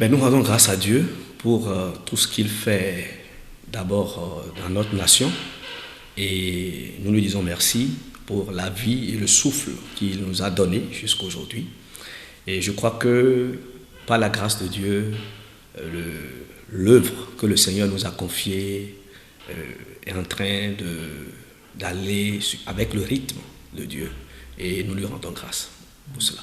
Nous rendons grâce à Dieu pour tout ce qu'il fait d'abord dans notre nation et nous lui disons merci pour la vie et le souffle qu'il nous a donné jusqu'à aujourd'hui. Et je crois que par la grâce de Dieu, l'œuvre que le Seigneur nous a confiée est en train d'aller avec le rythme de Dieu et nous lui rendons grâce pour cela.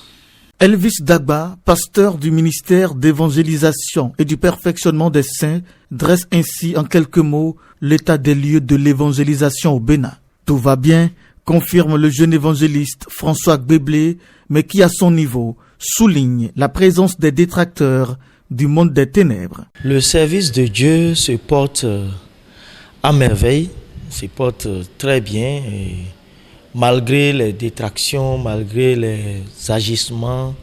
Elvis Dagba, pasteur du ministère d'évangélisation et du perfectionnement des saints, dresse ainsi en quelques mots l'état des lieux de l'évangélisation au Bénin. Tout va bien, confirme le jeune évangéliste François Gbéblé, mais qui à son niveau souligne la présence des détracteurs du monde des ténèbres. Le service de Dieu se porte à merveille, se porte très bien, et malgré les détractions, malgré les agissements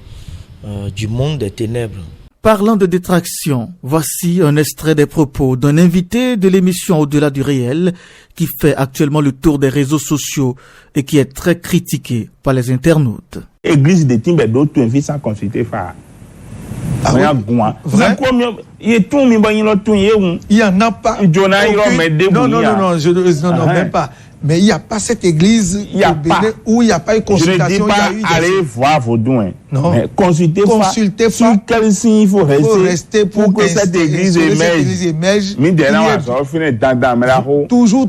du monde des ténèbres. Parlant de détraction, voici un extrait des propos d'un invité de l'émission Au-delà du réel qui fait actuellement le tour des réseaux sociaux et qui est très critiqué par les internautes. Église de Timbedo, tu invites sans consulter Fa. Vrai? Il y en a pas. Non, même pas. Mais il n'y a pas cette église au Bénin où il n'y a pas eu consultation. Je ne dis pas aller voir vos dons. Non. Mais consultez pas. Sur quel signe il faut rester pour que cette église émerge. Toujours.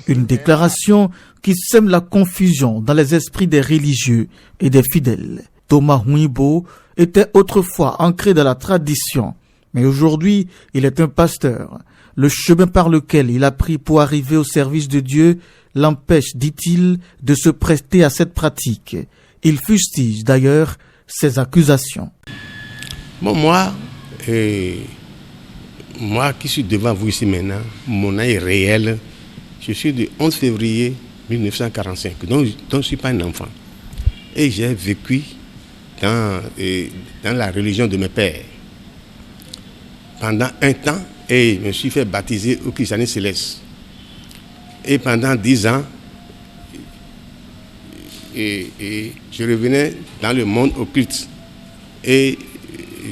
Une déclaration qui sème la confusion dans les esprits des religieux et des fidèles. Thomas Huibo était autrefois ancré dans la tradition, mais aujourd'hui, il est un pasteur. Le chemin par lequel il a pris pour arriver au service de Dieu l'empêche, dit-il, de se prester à cette pratique. Il fustige d'ailleurs ces accusations. Bon, moi qui suis devant vous ici maintenant, mon âge réel, je suis du 11 février 1945, donc je ne suis pas un enfant. Et j'ai vécu dans la religion de mes pères pendant un temps et je me suis fait baptiser au christianisme céleste. Et pendant 10 ans, et je revenais dans le monde occulte et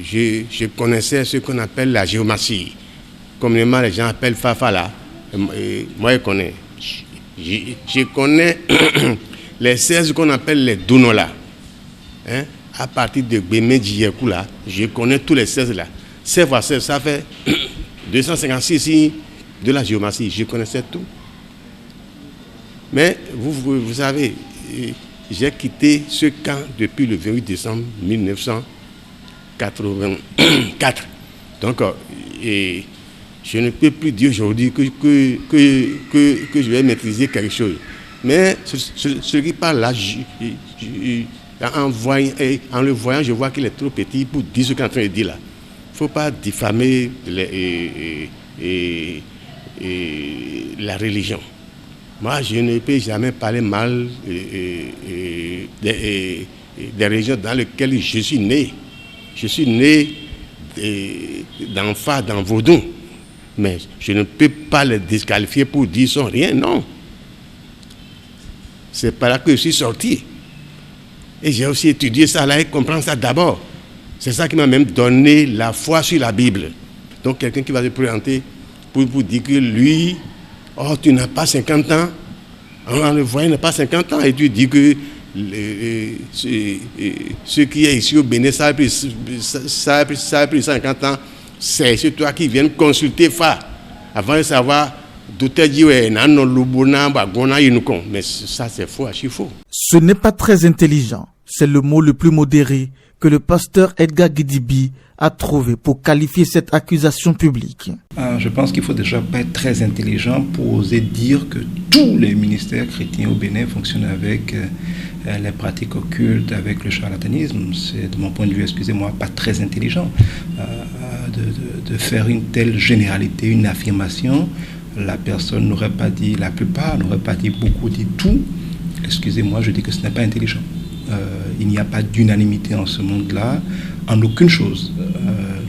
je connaissais ce qu'on appelle la géomancie. Communément, les gens appellent Fafala. Moi, je connais. Je connais les 16 qu'on appelle les Dounola. Hein? À partir de Bémédjiékou, là, je connais tous les 16 là. 16 fois 16, ça fait 256 de la géomancie. Je connaissais tout. Mais vous savez, j'ai quitté ce camp depuis le 28 décembre 1984. Donc, je ne peux plus dire aujourd'hui que je vais maîtriser quelque chose. Mais ce qui parle là, en le voyant, je vois qu'il est trop petit pour dire ce qu'il est en train de dire là. Il ne faut pas diffamer la religion. Moi, je ne peux jamais parler mal des régions dans lesquelles je suis né. Je suis né d'enfants dans Vaudon. Mais je ne peux pas les disqualifier pour dire sans rien, non. C'est par là que je suis sorti. Et j'ai aussi étudié ça là et comprendre ça d'abord. C'est ça qui m'a même donné la foi sur la Bible. Donc quelqu'un qui va se présenter pour dire que lui, oh tu n'as pas 50 ans, on le voit, il n'a pas 50 ans, et tu dis que ce qui est ici au Bénin, ça a pris 50 ans, c'est toi qui viens consulter Fa avant de savoir d'où tu dis mais ça c'est faux, archi faux. Ce n'est pas très intelligent, c'est le mot le plus modéré que le pasteur Edgar Gidibi a trouvé pour qualifier cette accusation publique. Je pense qu'il faut déjà pas être très intelligent pour oser dire que tous les ministères chrétiens au Bénin fonctionnent avec les pratiques occultes, avec le charlatanisme. C'est, de mon point de vue, excusez-moi, pas très intelligent de faire une telle généralité, une affirmation. La personne n'aurait pas dit, la plupart n'aurait pas dit beaucoup, dit tout. Excusez-moi, je dis que ce n'est pas intelligent. Il n'y a pas d'unanimité en ce monde-là, en aucune chose,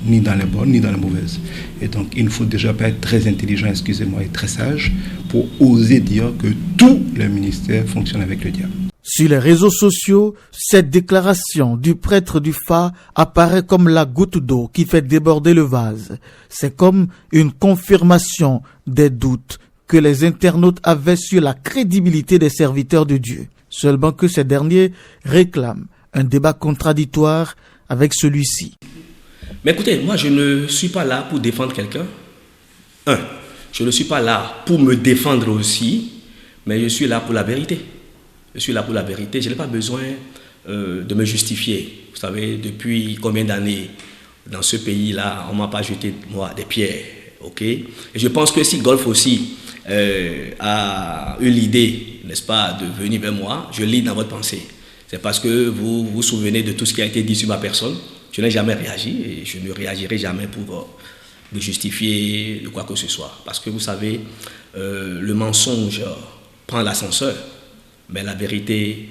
ni dans les bonnes, ni dans les mauvaises. Et donc, il ne faut déjà pas être très intelligent, excusez-moi, et très sage pour oser dire que tous les ministères fonctionnent avec le diable. Sur les réseaux sociaux, cette déclaration du prêtre du phare apparaît comme la goutte d'eau qui fait déborder le vase. C'est comme une confirmation des doutes que les internautes avaient sur la crédibilité des serviteurs de Dieu. Seulement que ces derniers réclament un débat contradictoire avec celui-ci. Mais écoutez, moi je ne suis pas là pour défendre quelqu'un. Je ne suis pas là pour me défendre aussi, mais je suis là pour la vérité. Je suis là pour la vérité, je n'ai pas besoin de me justifier. Vous savez, depuis combien d'années dans ce pays-là, on ne m'a pas jeté moi des pierres. Okay? Et je pense que si Golf aussi a eu l'idée, n'est-ce pas, de venir vers moi, je lis dans votre pensée. C'est parce que vous vous souvenez de tout ce qui a été dit sur ma personne. Je n'ai jamais réagi et je ne réagirai jamais pour me justifier de quoi que ce soit. Parce que vous savez, le mensonge prend l'ascenseur, mais la vérité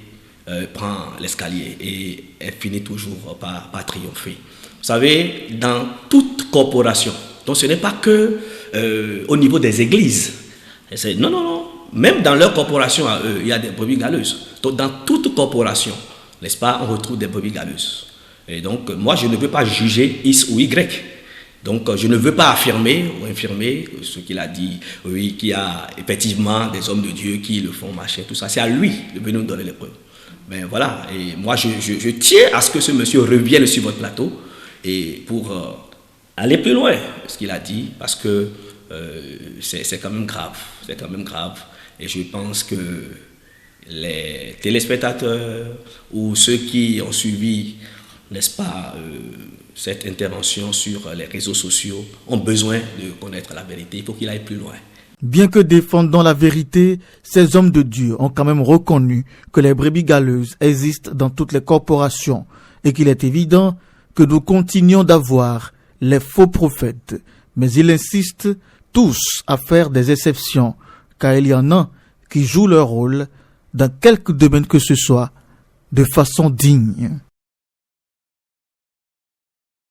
prend l'escalier et elle finit toujours par triompher. Vous savez, dans toute corporation, donc ce n'est pas que au niveau des églises. Non. Même dans leur corporation à eux, il y a des brebis galeuses. Donc dans toute corporation, n'est-ce pas, on retrouve des brebis galeuses. Et donc moi, je ne peux pas juger X ou Y. Donc je ne veux pas affirmer ou infirmer ce qu'il a dit, oui, qu'il y a effectivement des hommes de Dieu qui le font marcher, tout ça. C'est à lui de venir nous donner les preuves. Mais voilà, et moi je tiens à ce que ce monsieur revienne sur votre plateau et pour aller plus loin, ce qu'il a dit, parce que c'est quand même grave, et je pense que les téléspectateurs ou ceux qui ont suivi, n'est-ce pas, cette intervention sur les réseaux sociaux ont besoin de connaître la vérité, il faut qu'il aille plus loin. Bien que défendant la vérité, ces hommes de Dieu ont quand même reconnu que les brebis galeuses existent dans toutes les corporations et qu'il est évident que nous continuons d'avoir les faux prophètes. Mais ils insistent tous à faire des exceptions, car il y en a qui jouent leur rôle dans quelque domaine que ce soit de façon digne.